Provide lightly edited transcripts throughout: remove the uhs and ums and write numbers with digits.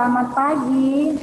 selamat pagi.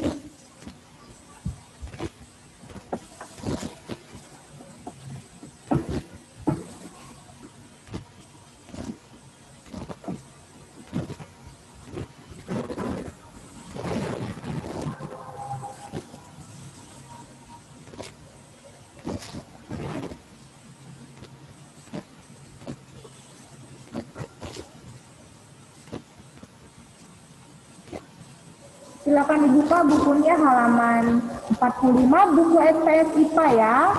Silakan dibuka bukunya halaman 45 buku SPS IPA ya.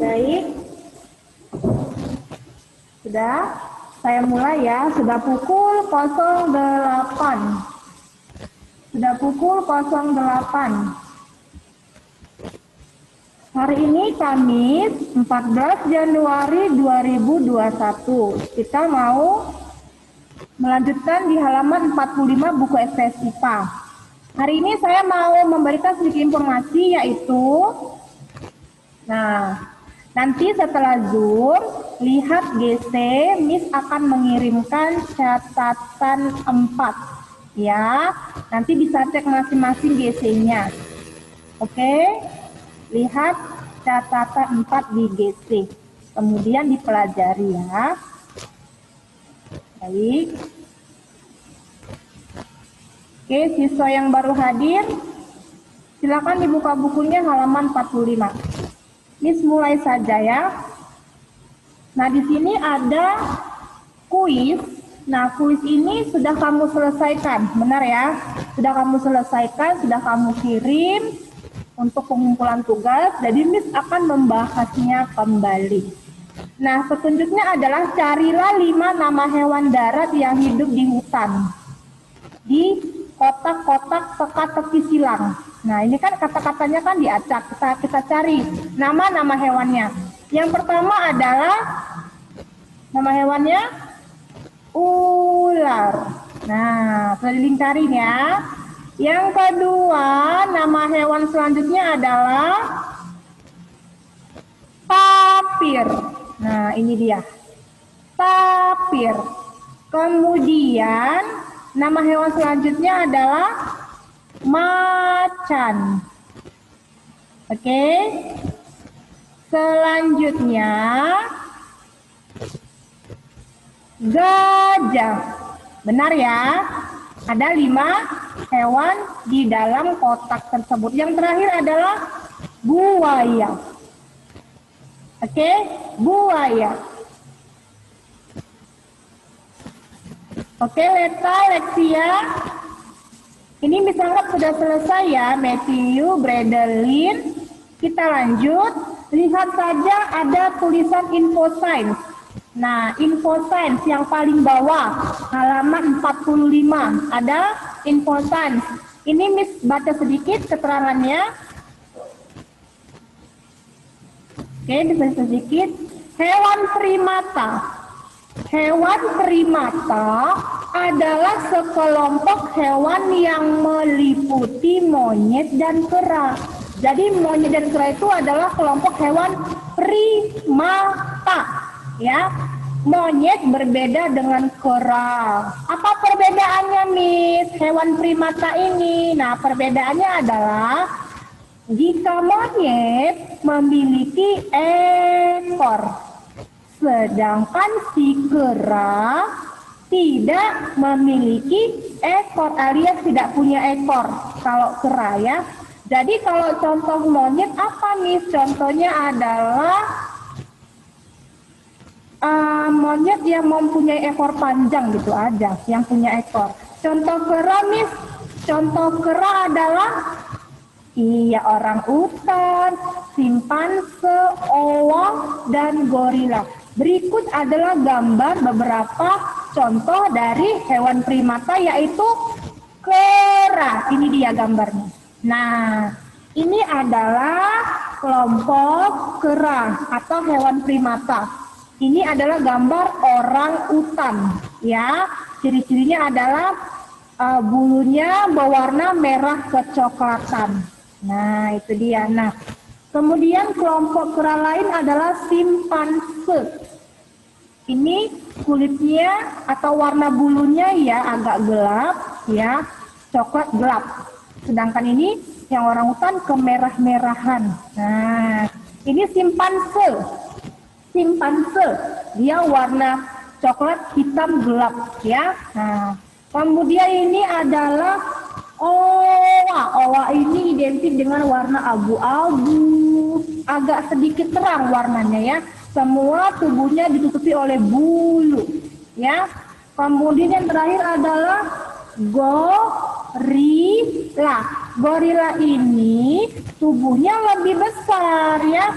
Baik, sudah saya mulai ya. Sudah pukul 08. Sudah pukul 08. Hari ini Kamis 14 Januari 2021. Kita mau melanjutkan di halaman 45 buku SPS IPA. Hari ini saya mau memberikan sedikit informasi, yaitu nanti setelah Zoom, lihat GC, Miss akan mengirimkan catatan 4. Ya, nanti bisa cek masing-masing GC-nya. Oke, lihat catatan 4 di GC. Kemudian dipelajari ya. Baik. Oke, siswa yang baru hadir, silakan dibuka bukunya halaman 45. Miss mulai saja ya. Nah, di sini ada kuis. Nah, kuis ini sudah kamu selesaikan, benar ya? Sudah kamu selesaikan, sudah kamu kirim untuk pengumpulan tugas. Jadi Miss akan membahasnya kembali. Nah, petunjuknya adalah carilah 5 nama hewan darat yang hidup di hutan. Di kotak-kotak teka-teki silang. Nah, ini kan kata-katanya kan diacak. Kita cari nama-nama hewannya. Yang pertama adalah nama hewannya ular. Nah, sudah dilingkarin ya. Yang kedua, nama hewan selanjutnya adalah tapir. Nah, ini dia. Tapir. Kemudian nama hewan selanjutnya adalah macan. Oke. Selanjutnya gajah. Benar ya? Ada 5 hewan di dalam kotak tersebut. Yang terakhir adalah buaya. Oke, buaya. Oke, Leta, Lexia. Ini misalnya sudah selesai ya, Matthew, Bredelin. Kita lanjut. Lihat saja ada tulisan info science. Nah, info science yang paling bawah, halaman 45. Ada info science. Ini Miss baca sedikit keterangannya. Oke, dibaca sedikit. Hewan primata. Hewan primata adalah sekelompok hewan yang meliputi monyet dan kera. Jadi monyet dan kera itu adalah kelompok hewan primata, ya. Monyet berbeda dengan kera. Apa perbedaannya, Miss? Hewan primata ini. Nah, perbedaannya adalah jika monyet memiliki ekor, sedangkan si kera tidak memiliki ekor alias tidak punya ekor kalau kera ya. Jadi kalau contoh monyet apa nih? Contohnya adalah monyet yang mempunyai ekor panjang gitu aja, yang punya ekor. Contoh kera nih, contoh kera adalah orang utan, simpanse, owak, dan gorila. Berikut adalah gambar beberapa contoh dari hewan primata yaitu kera. Ini dia gambarnya. Nah, ini adalah kelompok kera atau hewan primata. Ini adalah gambar orang utan, ya. Ciri-cirinya adalah bulunya berwarna merah kecoklatan. Nah, itu dia. Nah, kemudian kelompok kera lain adalah simpanse. Ini kulitnya atau warna bulunya ya agak gelap, ya, coklat gelap. Sedangkan ini yang orang utan kemerah-merahan. Nah, ini simpanse. Simpanse, dia warna coklat hitam gelap, ya. Nah, kemudian ini adalah owa. Owa ini identik dengan warna abu-abu, agak sedikit terang warnanya, ya. Semua tubuhnya ditutupi oleh bulu, ya. Kemudian yang terakhir adalah gorila. Gorila ini tubuhnya lebih besar, ya.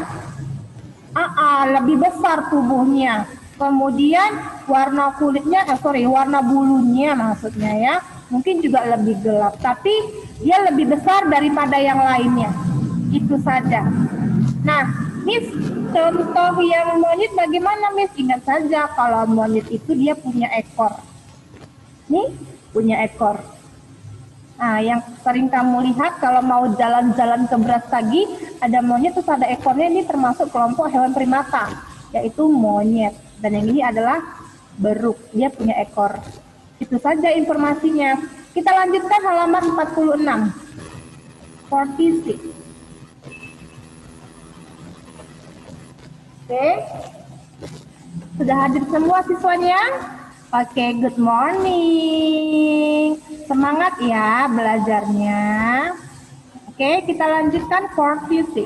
Lebih besar tubuhnya. Kemudian warna kulitnya, warna bulunya maksudnya, ya, mungkin juga lebih gelap, tapi dia lebih besar daripada yang lainnya. Itu saja. Nah, Miss, contoh yang monyet bagaimana, Miss? Ingat saja kalau monyet itu dia punya ekor. Nih, punya ekor. Nah, yang sering kamu lihat kalau mau jalan-jalan ke Brastagi, ada monyet terus ada ekornya, ini termasuk kelompok hewan primata, yaitu monyet. Dan yang ini adalah beruk, dia punya ekor. Itu saja informasinya. Kita lanjutkan halaman 46. 46. Oke. Sudah hadir semua siswanya? Oke, good morning. Semangat ya belajarnya. Oke, kita lanjutkan 46.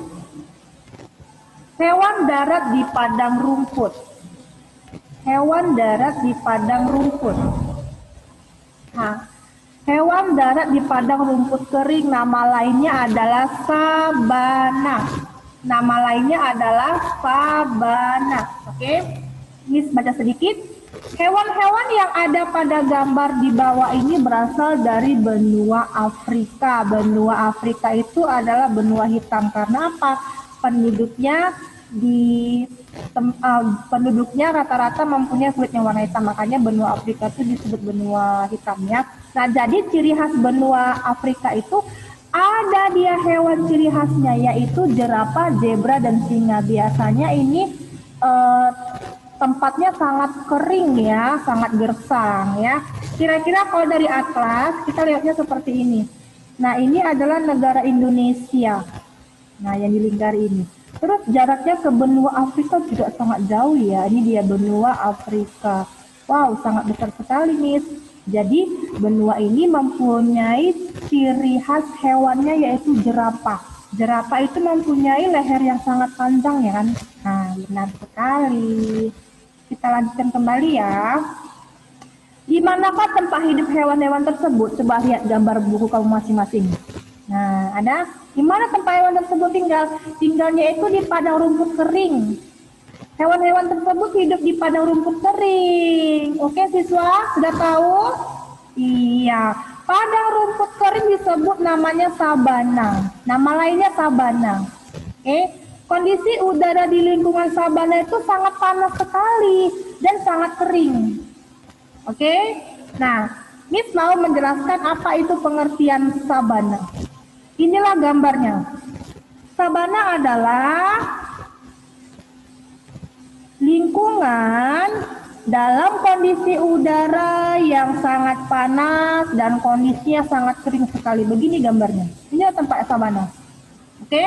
Hewan darat di padang rumput. Hewan darat di padang rumput. Nah, hewan darat di padang rumput kering, nama lainnya adalah sabana. Nama lainnya adalah sabana. Oke, Miss baca sedikit. Hewan-hewan yang ada pada gambar di bawah ini berasal dari benua Afrika. Benua Afrika itu adalah benua hitam. Karena apa? Penduduknya rata-rata mempunyai kulit yang warna hitam. Makanya benua Afrika itu disebut benua hitamnya. Nah, jadi ciri khas benua Afrika itu ada dia hewan ciri khasnya, yaitu jerapah, zebra, dan singa. Biasanya ini tempatnya sangat kering, ya, sangat gersang, ya. Kira-kira kalau dari atlas kita lihatnya seperti ini. Nah, ini adalah negara Indonesia. Nah, yang dilingkari ini. Terus jaraknya ke benua Afrika juga sangat jauh, ya. Ini dia benua Afrika. Wow, sangat besar sekali, Miss. Jadi benua ini mempunyai ciri khas hewannya yaitu jerapah. Jerapah itu mempunyai leher yang sangat panjang, ya kan? Nah, benar sekali. Kita lanjutkan kembali, ya. Di manakah tempat hidup hewan-hewan tersebut? Coba lihat gambar buku kamu masing-masing. Nah, ada. Di mana tempat hewan tersebut tinggal? Tinggalnya itu di padang rumput kering. Hewan-hewan tersebut hidup di padang rumput kering. Oke, siswa, sudah tahu? Iya. Padang rumput kering disebut namanya sabana. Nama lainnya sabana. Oke. Kondisi udara di lingkungan sabana itu sangat panas sekali dan sangat kering. Oke? Nah, Miss mau menjelaskan apa itu pengertian sabana. Inilah gambarnya. Sabana adalah lingkungan dalam kondisi udara yang sangat panas dan kondisinya sangat kering sekali. Begini gambarnya. Ini tempat sabana. Oke?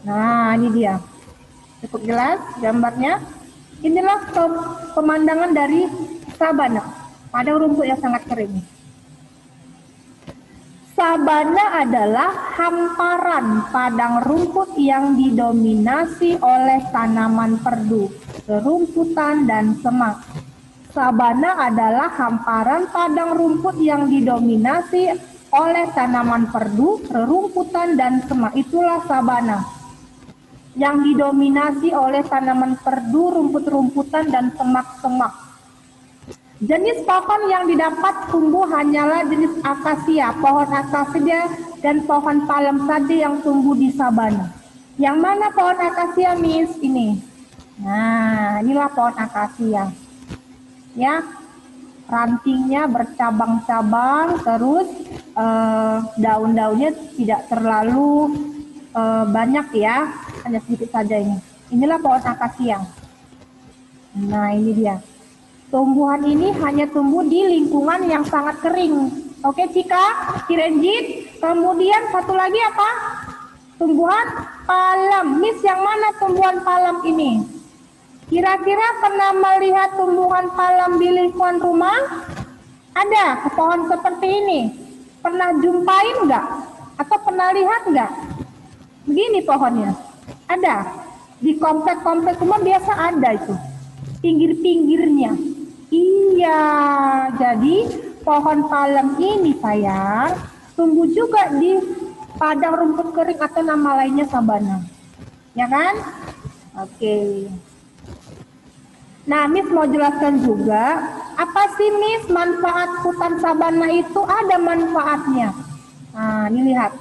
Nah, ini dia. Cukup jelas gambarnya. Inilah pemandangan dari sabana. Padang rumput yang sangat kering. Sabana adalah hamparan padang rumput yang didominasi oleh tanaman perdu, rerumputan, dan semak. Sabana adalah hamparan padang rumput yang didominasi oleh tanaman perdu, rerumputan, dan semak. Itulah sabana. yang didominasi oleh tanaman perdu, rumput-rumputan, dan semak-semak. Jenis pohon yang didapat tumbuh hanyalah jenis akasia, pohon akasia dan pohon palem saja yang tumbuh di sabana. Yang mana pohon akasia, Miss? Ini. Nah, inilah pohon akasia. Ya, rantingnya bercabang-cabang, terus daun-daunnya tidak terlalu banyak ya, hanya sedikit saja ini. Inilah pohon akasia. Nah, ini dia. Tumbuhan ini hanya tumbuh di lingkungan yang sangat kering. Oke, Cika, Kirenjit. Kemudian satu lagi apa? Tumbuhan palem. Miss, yang mana tumbuhan palem ini? Kira-kira pernah melihat tumbuhan palem di lingkungan rumah? Ada pohon seperti ini. Pernah jumpain nggak? Atau pernah lihat nggak? Begini pohonnya. Ada. Di komplek-komplek rumah biasa ada itu. Pinggir-pinggirnya. Iya, jadi pohon palem ini sayang tumbuh juga di padang rumput kering atau nama lainnya sabana. Ya kan? Oke. Nah, Miss mau jelaskan juga, apa sih Miss manfaat hutan sabana itu? Ada manfaatnya. Nah, ini lihat.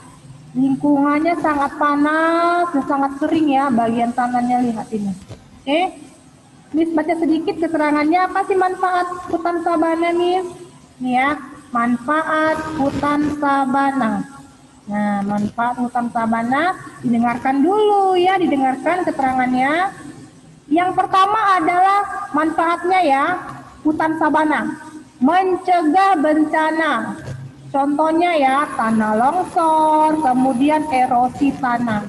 Lingkungannya sangat panas dan sangat kering ya, bagian tangannya lihat ini. Oke. Miss baca sedikit keterangannya, apa sih manfaat hutan sabana, Miss? Nih ya, manfaat hutan sabana. Nah, manfaat hutan sabana didengarkan dulu ya, didengarkan keterangannya. Yang pertama adalah manfaatnya ya, hutan sabana. Mencegah bencana. Contohnya ya, tanah longsor, kemudian erosi tanah.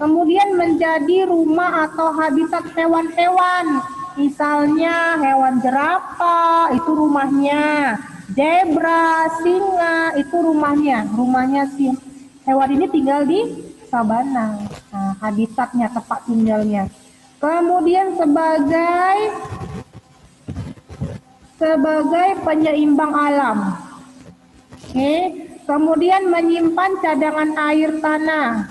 Kemudian menjadi rumah atau habitat hewan-hewan. Misalnya hewan jerapah itu rumahnya, zebra, singa itu rumahnya si hewan ini tinggal di sabana. Nah, habitatnya, tempat tinggalnya. Kemudian sebagai penyeimbang alam. Oke. Kemudian menyimpan cadangan air tanah.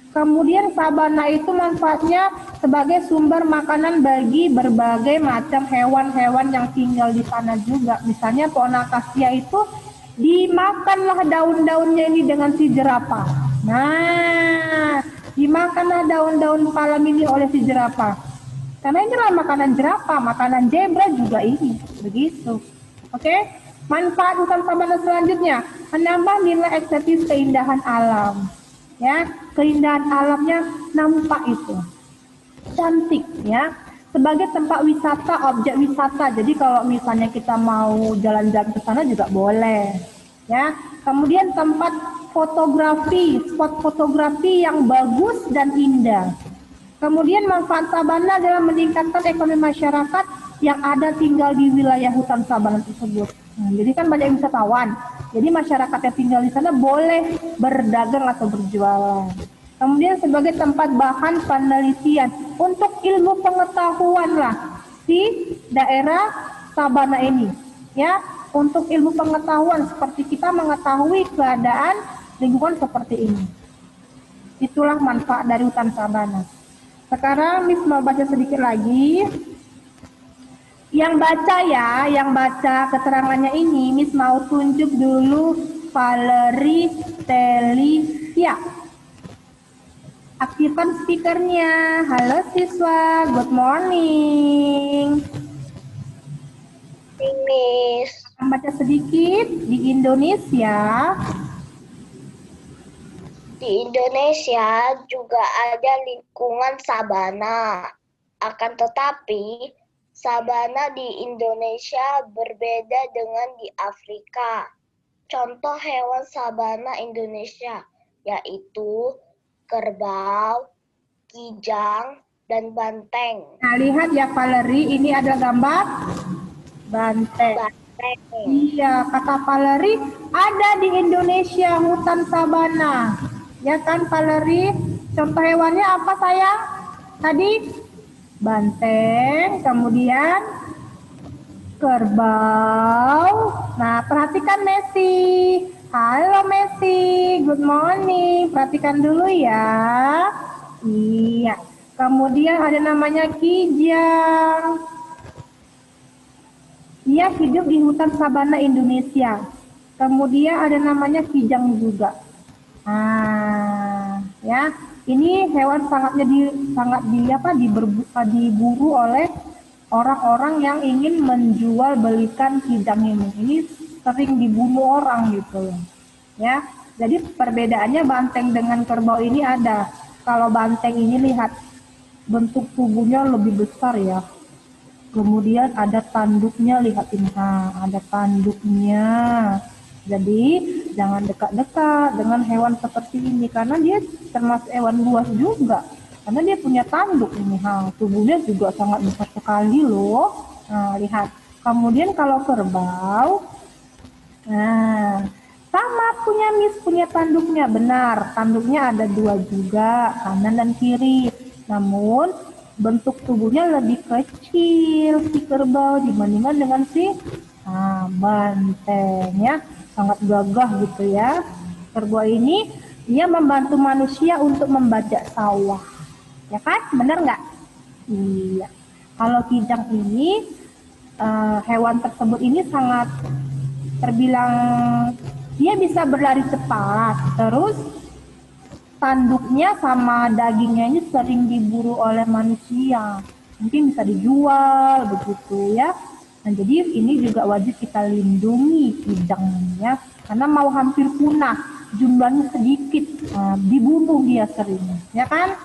Kemudian sabana itu manfaatnya sebagai sumber makanan bagi berbagai macam hewan-hewan yang tinggal di sana juga. Misalnya pohon akasia itu dimakanlah daun-daunnya ini dengan si jerapah. Nah, dimakanlah daun-daun palem ini oleh si jerapah. Karena inilah makanan jerapah, makanan zebra juga ini. Begitu. Oke? Manfaat hutan sabana selanjutnya, menambah nilai estetis keindahan alam. Ya, keindahan alamnya nampak itu cantik ya, sebagai tempat wisata, objek wisata. Jadi kalau misalnya kita mau jalan-jalan ke sana juga boleh ya. Kemudian tempat fotografi, spot fotografi yang bagus dan indah. Kemudian manfaat sabana adalah meningkatkan ekonomi masyarakat yang ada tinggal di wilayah hutan sabana tersebut. Nah, jadi kan banyak wisatawan. Jadi masyarakat yang tinggal di sana boleh berdagang atau berjualan. Kemudian sebagai tempat bahan penelitian untuk ilmu pengetahuan lah di daerah sabana ini. Ya, untuk ilmu pengetahuan seperti kita mengetahui keadaan lingkungan seperti ini. Itulah manfaat dari hutan sabana. Sekarang Miss mau baca sedikit lagi. Yang baca keterangannya ini, Miss mau tunjuk dulu Valerie Telisia. Aktifkan speakernya. Halo siswa, good morning. Miss. Akan baca sedikit di Indonesia. Di Indonesia juga ada lingkungan sabana. Akan tetapi, sabana di Indonesia berbeda dengan di Afrika. Contoh hewan sabana Indonesia yaitu kerbau, kijang, dan banteng. Nah, lihat ya Valerie, ini ada gambar banteng. Iya, kata Valerie, ada di Indonesia hutan sabana. Ya kan Valerie? Contoh hewannya apa sayang? Tadi banteng, kemudian kerbau. Nah, perhatikan Messi. Halo Messi, good morning. Perhatikan dulu ya. Iya. Kemudian ada namanya kijang. Ia hidup di hutan sabana Indonesia. Kemudian ada namanya kijang juga. Ah, ya. Ini hewan diburu oleh orang-orang yang ingin menjual belikan kijang ini. Ini sering dibunuh orang gitu. Ya. Jadi perbedaannya banteng dengan kerbau ini ada. Kalau banteng ini lihat bentuk tubuhnya lebih besar ya. Kemudian ada tanduknya, lihat ini, ada tanduknya. Jadi jangan dekat-dekat dengan hewan seperti ini karena dia termasuk hewan buas juga. Karena dia punya tanduk ini, tubuhnya juga sangat besar sekali loh. Nah, lihat. Kemudian kalau kerbau, nah sama punya tanduknya, benar. Tanduknya ada dua juga, kanan dan kiri. Namun bentuk tubuhnya lebih kecil si kerbau dibandingkan dengan si banteng ya, sangat gagah gitu ya. Kerbau ini dia membantu manusia untuk membajak sawah, ya kan? Benar nggak? Iya. Kalau kijang ini hewan tersebut ini sangat terbilang dia bisa berlari cepat, terus tanduknya sama dagingnya ini sering diburu oleh manusia, mungkin bisa dijual begitu ya. Nah, jadi ini juga wajib kita lindungi kijangnya karena mau hampir punah, jumlahnya sedikit, dibunuh dia sering, ya kan?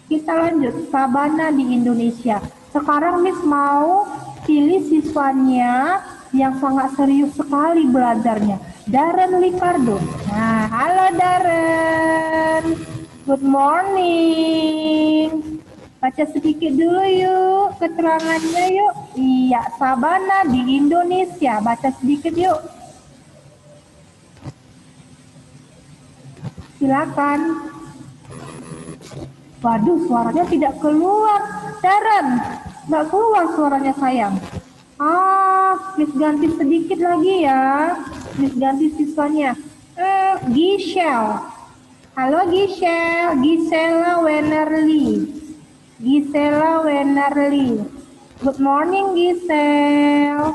Kita lanjut, sabana di Indonesia. Sekarang Miss mau pilih siswanya yang sangat serius sekali belajarnya. Darren Ricardo. Nah, halo Darren. Good morning. Baca sedikit dulu yuk keterangannya yuk. Iya, sabana di Indonesia. Baca sedikit yuk. Silakan. Waduh, suaranya tidak keluar. Darren, nggak keluar suaranya sayang. Miss ganti sedikit lagi ya. Miss ganti siswanya. Giselle. Halo Giselle. Gisela Wenerly. Gisela Wenerly. Good morning Giselle.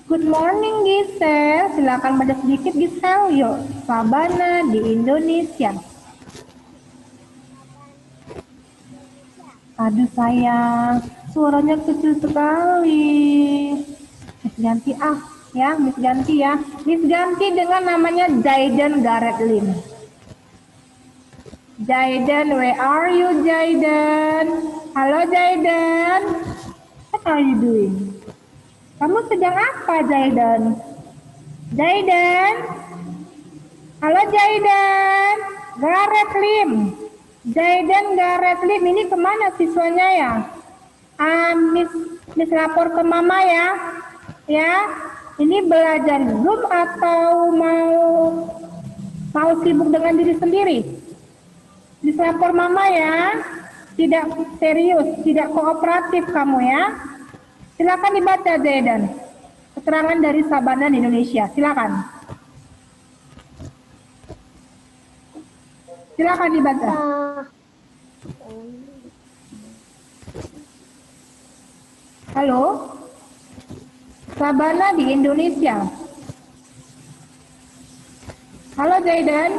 Good morning Giselle, silakan baca sedikit Giselle yuk. Sabana di Indonesia. Aduh sayang, suaranya kecil sekali. Miss ganti ya, Miss ganti ya. Miss ganti dengan namanya Jayden Garrett Lim. Jayden, where are you Jayden? Halo Jayden, what are you doing? Kamu sedang apa Jayden? Jayden? Halo Jayden, Garrett Lim. Jayden Garrett Lim, ini kemana siswanya ya? Miss lapor ke mama ya. Ya, ini belajar Zoom atau mau sibuk dengan diri sendiri? Miss lapor mama ya. Tidak serius, tidak kooperatif kamu ya. Silakan dibaca Jayden. Keterangan dari Sabana di Indonesia, silakan. Silakan dibaca. Halo, sabana di Indonesia. Halo Jayden.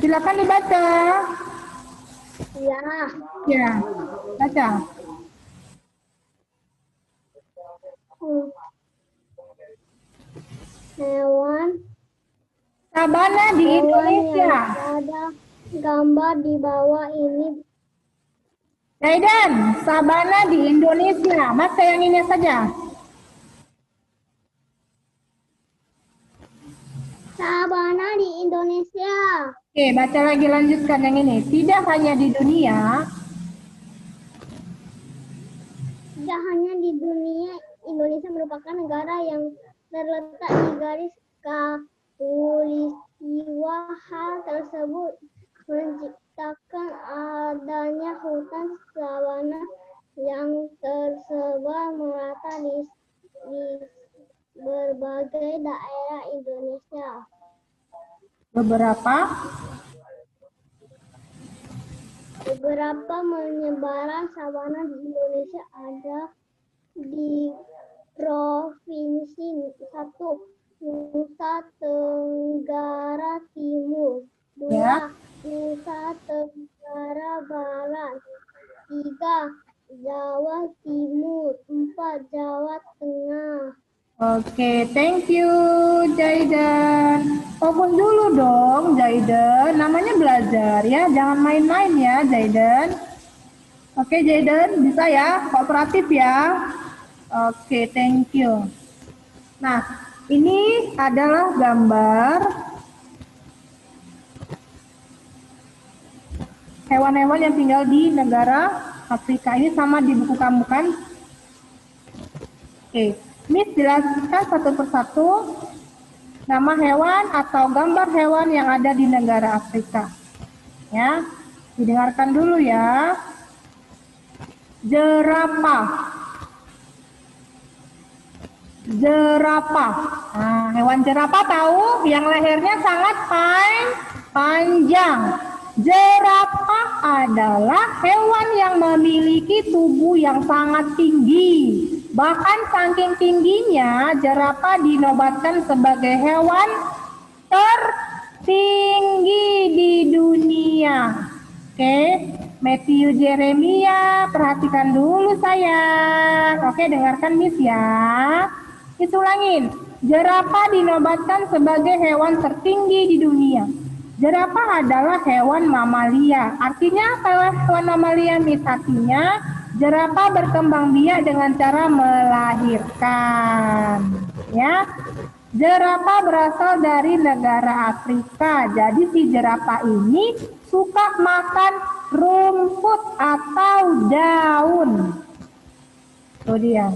Silakan dibaca. Ya. Ya, baca. Hewan sabana di Indonesia. Ada gambar di bawah ini. Jayden, sabana di Indonesia. Mas sayanginnya saja. Sabana di Indonesia. Oke, baca lagi, lanjutkan yang ini. Tidak hanya di dunia. Tidak hanya di dunia, Indonesia merupakan negara yang terletak di garis khatulistiwa. Hal tersebut menciptakan adanya hutan sabana yang tersebar merata di berbagai daerah Indonesia. Beberapa Penyebaran sabana di Indonesia ada di Provinsi 1. Nusa Tenggara Timur. 2. ya. Nusa Tenggara Barat. 3. Jawa Timur. 4. Jawa Tengah. Oke, thank you Jaiden. Fokus dulu dong Jaiden, namanya belajar ya, jangan main-main ya Jaiden. Oke Jaiden, bisa ya, kooperatif ya. Oke, thank you. Nah, ini adalah gambar hewan-hewan yang tinggal di negara Afrika. Ini sama di buku kamu kan? Oke, Miss jelaskan satu persatu nama hewan atau gambar hewan yang ada di negara Afrika. Ya, didengarkan dulu ya. Jerapah. Jerapah. Nah, hewan jerapah tahu yang lehernya sangat panjang. Jerapah adalah hewan yang memiliki tubuh yang sangat tinggi. Bahkan saking tingginya, jerapah dinobatkan sebagai hewan tertinggi di dunia. Oke, Matthew Jeremia, perhatikan dulu sayang. Oke, dengarkan Miss ya. Miss ulangin. Jerapah dinobatkan sebagai hewan tertinggi di dunia. Jerapah adalah hewan mamalia. Artinya apa hewan mamalia, Miss? Artinya jerapah berkembang biak dengan cara melahirkan. Ya. Jerapah berasal dari negara Afrika. Jadi si jerapah ini suka makan rumput atau daun. Tuh dia.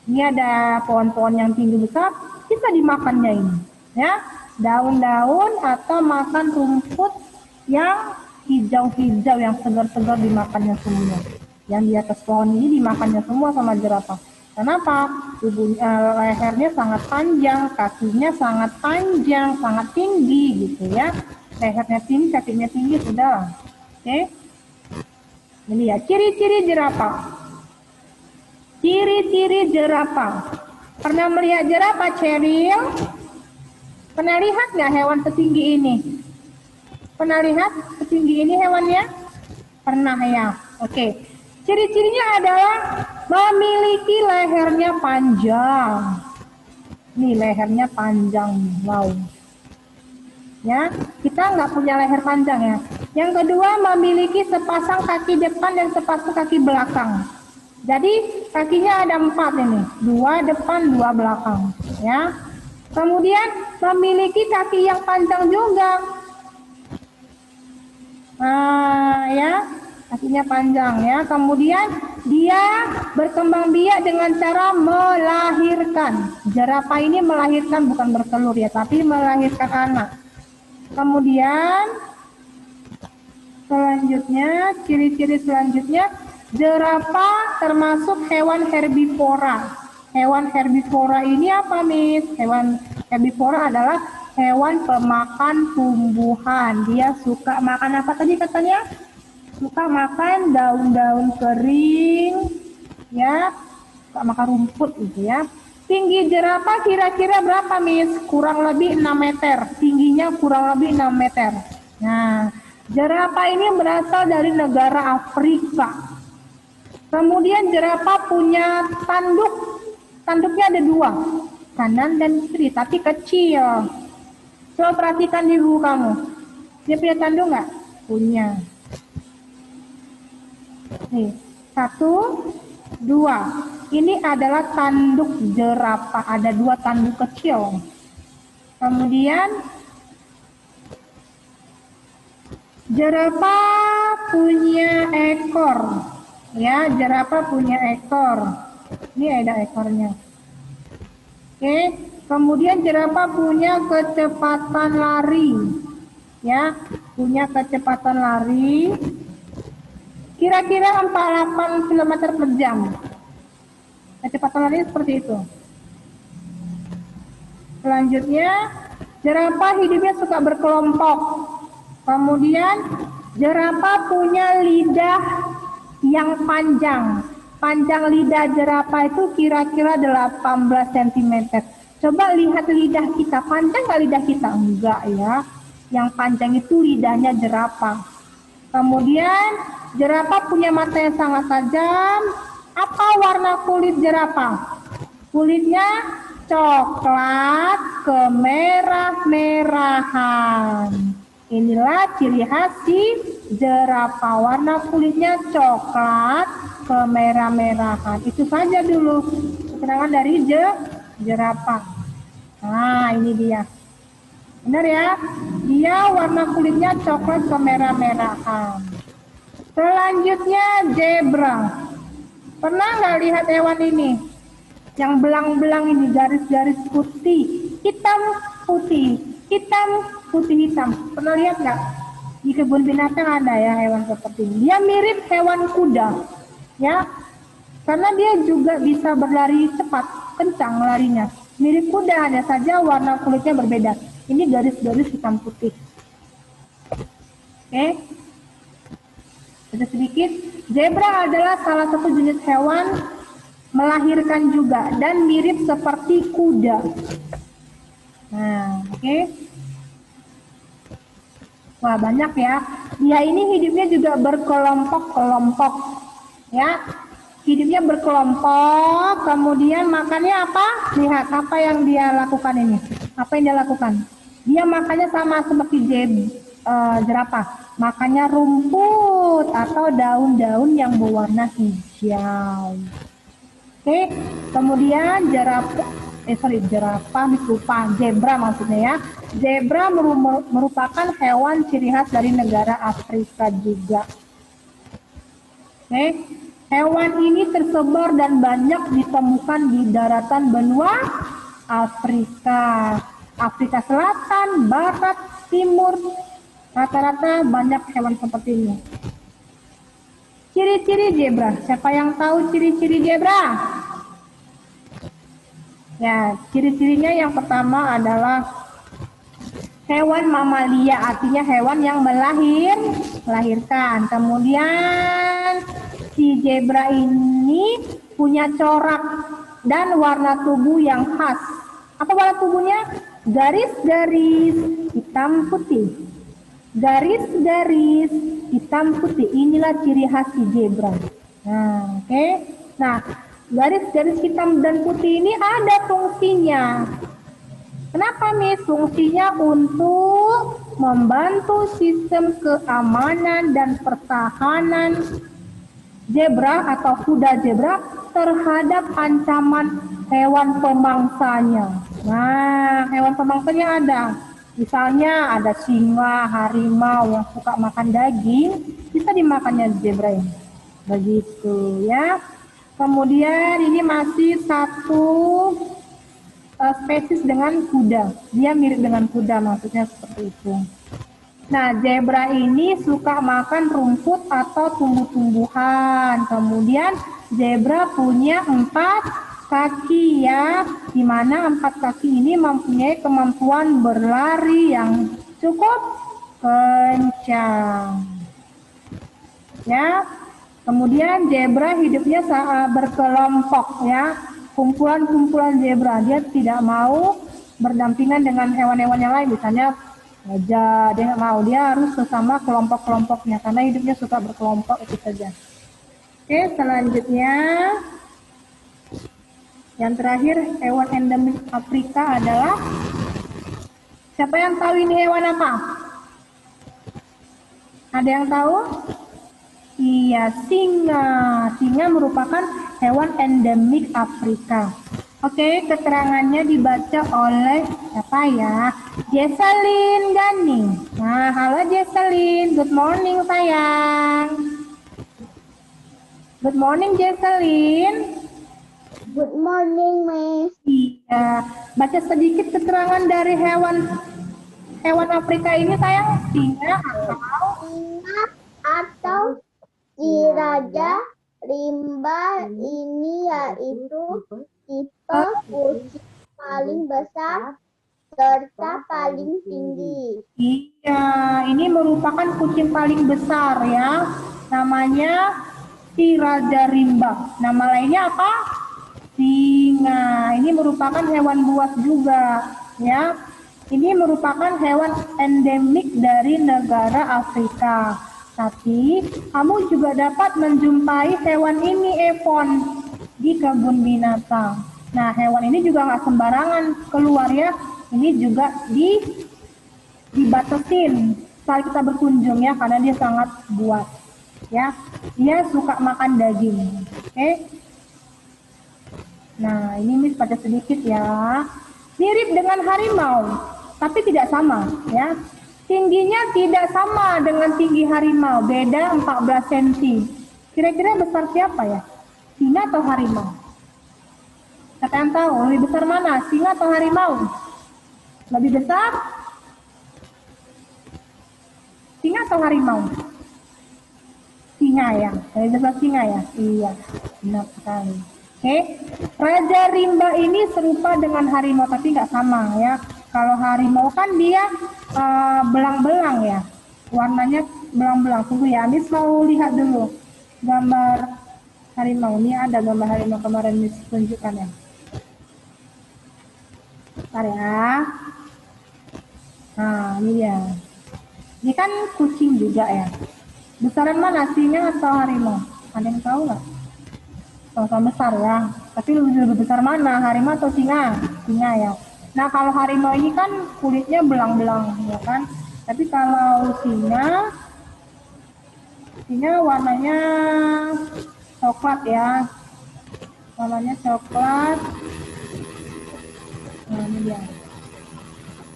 Ini ada pohon-pohon yang tinggi besar, bisa dimakannya ini. Ya, daun-daun atau makan rumput yang hijau-hijau, yang segar-segar dimakannya semua. Yang di atas pohon ini dimakannya semua sama jerapah. Kenapa? Lehernya sangat panjang, kakinya sangat panjang, sangat tinggi gitu ya. Lehernya tinggi, kakinya tinggi, sudah. Oke. Ini ya, ciri-ciri jerapah. Ciri-ciri jerapah. Pernah melihat jerapah, Cheryl? Pernah lihat nggak hewan setinggi ini? Pernah lihat setinggi ini hewannya? Pernah ya. Oke. Ciri-cirinya adalah memiliki lehernya panjang. Nih lehernya panjang, wow. Ya, kita nggak punya leher panjang ya. Yang kedua, memiliki sepasang kaki depan dan sepasang kaki belakang. Jadi kakinya ada 4 ini, 2 depan, 2 belakang. Ya. Kemudian memiliki kaki yang panjang juga. Nah, ya. Kakinya panjang ya. Kemudian dia berkembang biak dengan cara melahirkan. Jerapah ini melahirkan, bukan bertelur ya, tapi melahirkan anak. Kemudian selanjutnya, ciri-ciri selanjutnya, jerapah termasuk hewan herbivora. Hewan herbivora ini apa, Miss? Hewan herbivora adalah hewan pemakan tumbuhan. Dia suka makan apa tadi katanya? Suka makan daun-daun kering, ya, suka makan rumput gitu ya. Tinggi jerapah kira-kira berapa, Miss? Kurang lebih 6 meter. Tingginya kurang lebih 6 meter. Nah, jerapah ini berasal dari negara Afrika. Kemudian jerapah punya tanduk. Tanduknya ada 2, kanan dan kiri, tapi kecil. Coba perhatikan di buku kamu. Dia punya tanduk nggak? Punya. Nih, 1, 2. Ini adalah tanduk jerapah. Ada 2 tanduk kecil. Kemudian jerapah punya ekor. Ya, jerapah punya ekor. Ini ada ekornya. Oke, kemudian jerapah punya kecepatan lari. Ya, punya kecepatan lari. Kira-kira 48 km per jam. Kecepatan lari seperti itu. Selanjutnya, jerapah hidupnya suka berkelompok. Kemudian, jerapah punya lidah yang panjang. Panjang lidah jerapah itu kira-kira 18 cm. Coba lihat lidah kita, panjang nggak lidah kita? Enggak ya. Yang panjang itu lidahnya jerapah. Kemudian jerapah punya mata yang sangat tajam. Apa warna kulit jerapah? Kulitnya coklat kemerah-merahan. Inilah ciri khas si jerapah. Warna kulitnya coklat kemerah-merahan. Itu saja dulu keterangan dari jerapah. Nah, ini dia. Benar ya? Dia warna kulitnya coklat kemerah-merahan. Selanjutnya zebra. Pernah nggak lihat hewan ini? Yang belang-belang ini, garis-garis putih, hitam, putih, hitam, putih, hitam. Pernah lihat nggak? Di kebun binatang ada ya hewan seperti ini. Dia mirip hewan kuda, ya. Karena dia juga bisa berlari cepat, kencang larinya. Mirip kuda, hanya saja warna kulitnya berbeda. Ini garis-garis hitam putih. Oke. Ada sedikit. Zebra adalah salah satu jenis hewan melahirkan juga dan mirip seperti kuda. Nah, oke. Wah, banyak ya. Dia ini hidupnya juga berkelompok-kelompok. Ya. Hidupnya berkelompok, kemudian makannya apa? Lihat apa yang dia lakukan ini. Apa yang dia lakukan? Dia makannya sama seperti jerapah. Makannya rumput atau daun-daun yang berwarna hijau. Oke, kemudian zebra maksudnya ya. Zebra merupakan hewan ciri khas dari negara Afrika juga. Oke, hewan ini tersebar dan banyak ditemukan di daratan benua Afrika. Afrika Selatan, Barat, Timur, rata-rata banyak hewan seperti ini. Ciri-ciri zebra. Siapa yang tahu ciri-ciri zebra? Ya, ciri-cirinya yang pertama adalah hewan mamalia, artinya hewan yang melahirkan. Kemudian si zebra ini punya corak dan warna tubuh yang khas. Apa warna tubuhnya? Garis-garis hitam putih. Garis-garis hitam putih. Inilah ciri khas si zebra. Nah, oke. Nah, garis-garis hitam dan putih ini ada fungsinya. Kenapa nih? Fungsinya untuk membantu sistem keamanan dan pertahanan zebra atau kuda zebra terhadap ancaman hewan pemangsanya. Nah, hewan pemangsanya ada. Misalnya ada singa, harimau yang suka makan daging, bisa dimakannya zebra ini. Begitu ya. Kemudian ini masih satu spesies dengan kuda. Dia mirip dengan kuda, maksudnya seperti itu. Nah, zebra ini suka makan rumput atau tumbuh-tumbuhan. Kemudian zebra punya 4 kaki ya, di mana 4 kaki ini mempunyai kemampuan berlari yang cukup kencang. Ya, kemudian zebra hidupnya berkelompok ya, kumpulan-kumpulan zebra. Dia tidak mau berdampingan dengan hewan-hewan yang lain, misalnya gajah, dia nggak mau, dia harus sesama kelompok-kelompoknya karena hidupnya suka berkelompok itu saja. Oke, selanjutnya yang terakhir hewan endemik Afrika adalah, siapa yang tahu ini hewan apa? Ada yang tahu? Iya, singa. Singa merupakan hewan endemik Afrika. Oke, keterangannya dibaca oleh siapa ya? Jesselyn Gani. Nah, halo Jesselyn. Good morning sayang. Good morning Jesselyn. Good morning, Miss. Iya, baca sedikit keterangan dari hewan Afrika ini sayang. Singa Atau raja rimba ini yaitu tipe kucing paling besar serta paling tinggi. Iya, ini merupakan kucing paling besar ya. Namanya si Raja Rimba. Nama lainnya apa? Singa. Ini merupakan hewan buas juga ya. Ini merupakan hewan endemik dari negara Afrika. Tapi kamu juga dapat menjumpai hewan ini, Evon, di kebun binatang. Nah, hewan ini juga nggak sembarangan keluar ya. Ini juga dibatasin saat kita berkunjung ya, karena dia sangat buas ya. Dia suka makan daging. Oke. Nah, ini Miss baca sedikit ya. Mirip dengan harimau, tapi tidak sama ya. Tingginya tidak sama dengan tinggi harimau, beda 14 cm. Kira-kira besar siapa ya? Singa atau harimau? Siapa yang tahu lebih besar mana? Singa atau harimau? Lebih besar? Singa atau harimau? Singa ya, lebih besar singa ya? Iya, benar sekali. Oke, Raja Rimba ini serupa dengan harimau tapi nggak sama ya. Kalau harimau kan dia belang-belang ya, warnanya belang-belang. Tunggu ya, Miss mau lihat dulu gambar harimau. Ini ada gambar harimau kemarin Miss tunjukkan ya. Bentar ya. Nah, ini dia. Ini kan kucing juga ya. Besaran mana, singa atau harimau? Ada yang tahu nggak? Sama-sama besar ya. Tapi lebih besar mana, harimau atau singa? Singa ya. Nah, kalau harimau ini kan kulitnya belang-belang ya kan. Tapi kalau singa warnanya coklat ya. Warnanya coklat. Nah, ini dia.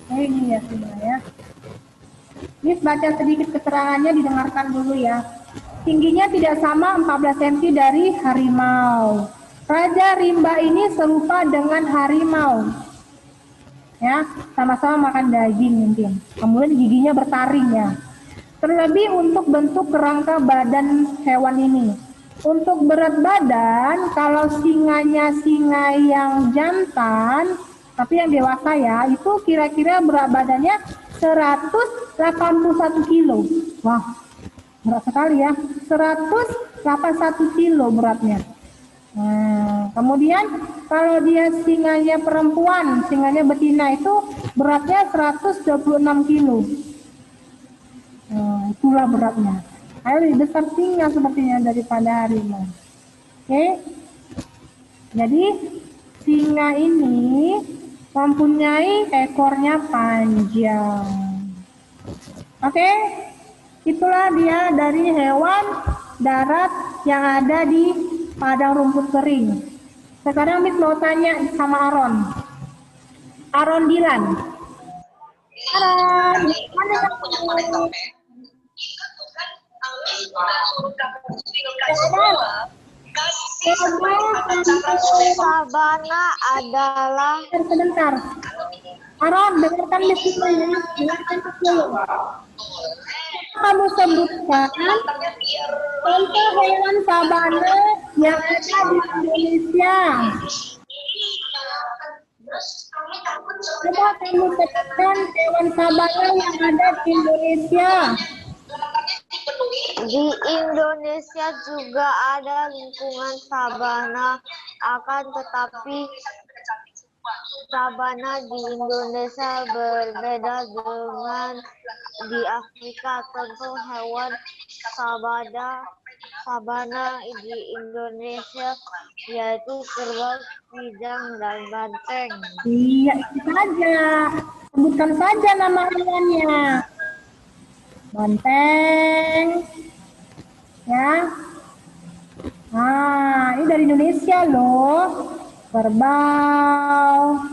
Ini ya singa ya. Miss baca sedikit keterangannya, didengarkan dulu ya. Tingginya tidak sama 14 cm dari harimau. Raja Rimba ini serupa dengan harimau. Ya, sama-sama makan daging mungkin. Kemudian giginya bertaring ya. Terlebih untuk bentuk kerangka badan hewan ini. Untuk berat badan, kalau singanya singa yang jantan, tapi yang dewasa ya, itu kira-kira berat badannya 181 kilo. Wah, berat sekali ya. 181 kilo beratnya. Nah, kemudian kalau dia singanya perempuan, singanya betina itu beratnya 126 kilo. Nah, itulah beratnya. Ayo lebih besar singa sepertinya daripada harimau. Oke. Jadi singa ini mempunyai ekornya panjang. Oke. Itulah dia dari hewan darat yang ada di padang rumput kering. Sekarang Miss mau tanya sama Aaron. Aaron Dilan. Aaron, mana kamu? Sabana adalah Sebentar. Aaron, dengarkan Miss dulu ya. Dengarkan dulu. Kamu sebutkan contoh hewan sabana yang ada di Indonesia. Coba kamu sebutkan hewan sabana yang ada di Indonesia. di Indonesia juga ada lingkungan sabana, akan tetapi sabana di Indonesia berbeda dengan di Afrika. Contoh hewan sabana di Indonesia yaitu kerbau, kijang, dan banteng. Iya, itu saja. Sebutkan saja nama hewannya. Banteng. Ya. Nah, ini dari Indonesia loh. Kerbau,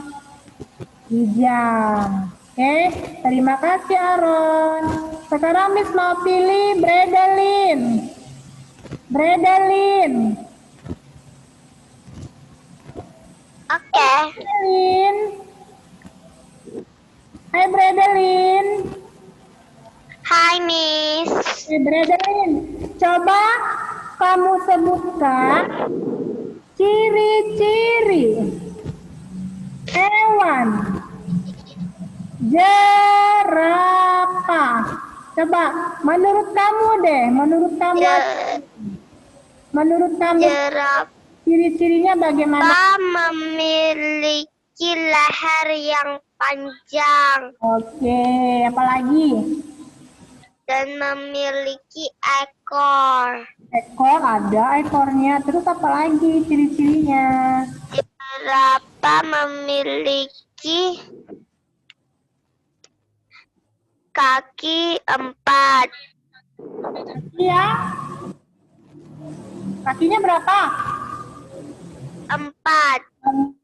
kijang. Oke, terima kasih Aaron. Sekarang Miss mau pilih Bredelin. Bredelin. Oke. Bredelin. Hai Bredelin. Hai Miss. Hai Bredelin. Coba kamu sebutkan ciri-ciri hewan Jerapah. Coba, menurut kamu deh, menurut kamu Jerapah ciri-cirinya bagaimana? memiliki leher yang panjang Oke, apalagi? dan memiliki ekor. Ekor ada ekornya, terus apalagi ciri-cirinya? Jerapah memiliki kaki 4. Iya, kakinya berapa? 4.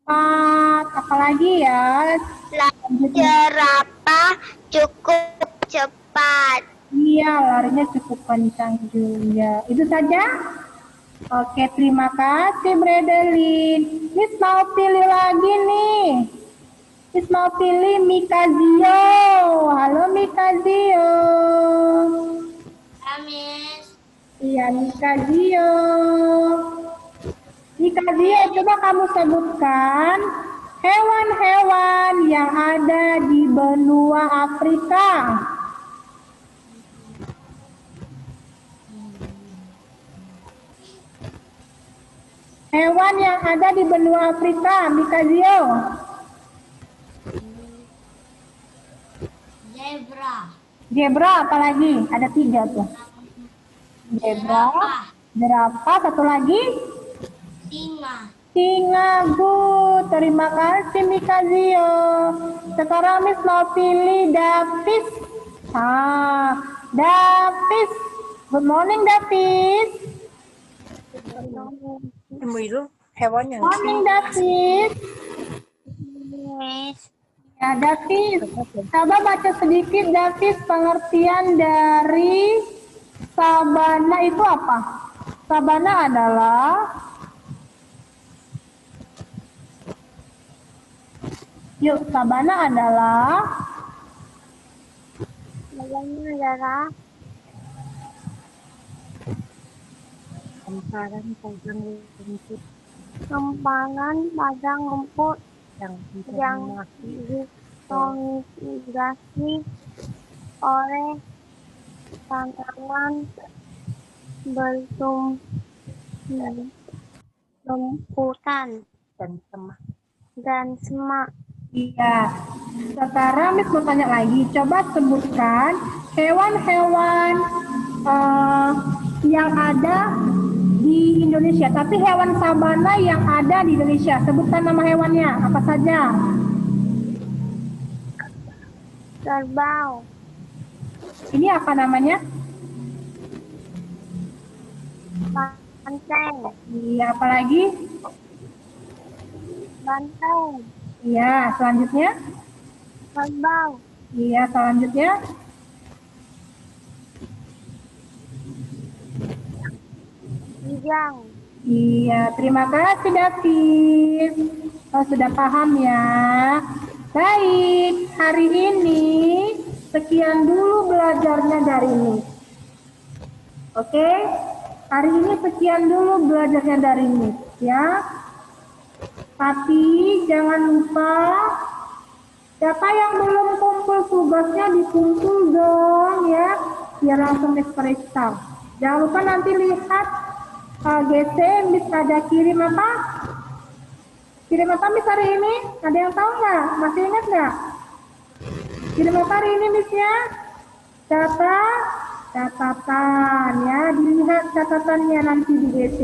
4. Apalagi ya? Jerapah cukup cepat. Iya, larinya cukup kencang juga. Itu saja? Oke, terima kasih Bredelin. Miss mau pilih lagi nih. Miss mau pilih Mikazio. Halo Mikazio. Amis. Iya, Mikazio. Mikazio, coba kamu sebutkan hewan-hewan yang ada di benua Afrika. Hewan yang ada di benua Afrika, Mikazio. Zebra. Zebra apalagi? Ada 3 tuh. Zebra, jerapah, satu lagi? Singa. Singa. Good. Terima kasih Mikazio. Sekarang Miss mau pilih Davis. Davis. Good morning Davis. Morning Davis. Ya Davis. Coba baca sedikit Davis pengertian dari sabana itu apa? Sabana adalah sabana adalah hamparan padang rumput yang didominasi oleh tanaman bertumbuhan dan semak. iya. Sekarang Miss mau tanya lagi. Coba sebutkan hewan-hewan yang ada di Indonesia. Tapi hewan sabana yang ada di Indonesia. Sebutkan nama hewannya. Apa saja? Kerbau, Ini apa namanya? banteng, Iya, apalagi? banteng, Iya, selanjutnya? kerbau, Iya, selanjutnya? kijang. Iya, terima kasih David. Oh, sudah paham ya. Baik, hari ini sekian dulu belajarnya dari Miss. Oke, hari ini sekian dulu belajarnya dari Miss ya. Tapi jangan lupa, siapa yang belum kumpul tugasnya dikumpul dong ya, biar langsung Miss periksa. Jangan lupa nanti lihat GC Miss ada kirim apa? Kirim apa Miss hari ini? Ada yang tahu nggak? Masih ingat nggak? Kirim apa hari ini Miss ya? Catatan ya, dilihat catatannya nanti di GC.